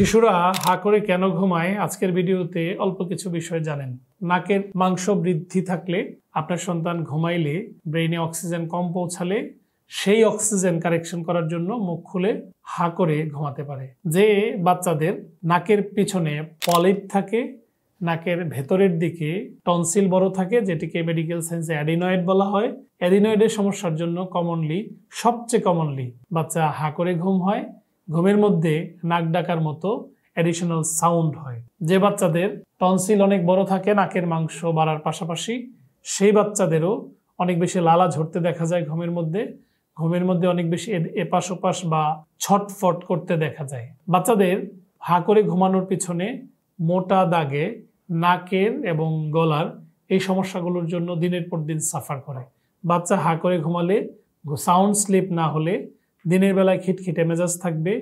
শিশুরা হা করে কেন ঘুমায় আজকের ভিডিওতে অল্প কিছু বিষয় জানেন। নাকের মাংস বৃদ্ধি থাকলে আপনার সন্তান ঘুমাইলে ব্রেইনে অক্সিজেন কম পৌঁছালে সেই অক্সিজেন কারেকশন করার জন্য মুখ খুলে হা করে ঘুমাতে পারে। যে বাচ্চাদের নাকের পিছনে পলিপ থাকে, নাকের ভেতরের দিকে টনসিল বড় থাকে, যেটিকে মেডিকেল সায়েন্সে অ্যাডিনয়েড বলা হয়, অ্যাডিনয়েডের সমস্যার জন্য সবচেয়ে কমনলি বাচ্চা হা করে ঘুম হয়। ঘুমের মধ্যে নাক ডাকার মতো অ্যাডিশনাল সাউন্ড হয়। যে বাচ্চাদের টনসিল অনেক বড় থাকে, নাকের মাংস বাড়ার পাশাপাশি সেই বাচ্চাদেরও অনেক বেশি লালা ঝরতে দেখা যায়। ঘুমের মধ্যে অনেক বেশি এপাশ ওপাশ বা ছটফট করতে দেখা যায়। বাচ্চাদের হা করে ঘুমানোর পিছনে মোটা দাগে নাকের এবং গলার এই সমস্যাগুলোর জন্য দিনের পর দিন সাফার করে। বাচ্চা হা করে ঘুমালে সাউন্ড স্লিপ না হলে দিনের বেলায় খিটখিটে মেজাজ থাকবে,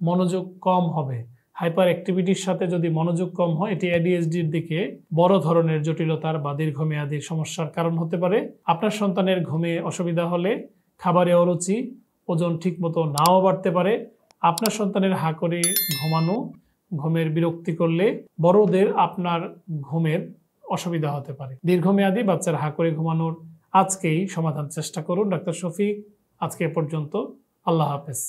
মনোযোগ কম হবে। হাইপার অ্যাক্টিভিটির সাথে যদি মনোযোগ কম হয়, এটি এডিএইচডির দিকে বড় ধরনের জটিলতার বা দীর্ঘমেয়াদী সমস্যার কারণ হতে পারে। আপনার সন্তানের ঘুমে অসুবিধা হলে খাবারে অরুচি, ওজন ঠিকমতো নাও বাড়তে পারে। আপনার সন্তানের হা করে ঘুমানো, ঘুমের বিরক্তি করলে বড়দের আপনার ঘুমের অসুবিধা হতে পারে। দীর্ঘমেয়াদী বাচ্চার হা করে ঘুমানোর আজকেই সমাধান চেষ্টা করুন। ডাক্তার শফিক আজকে এ পর্যন্ত। আল্লাহ হাফেজ।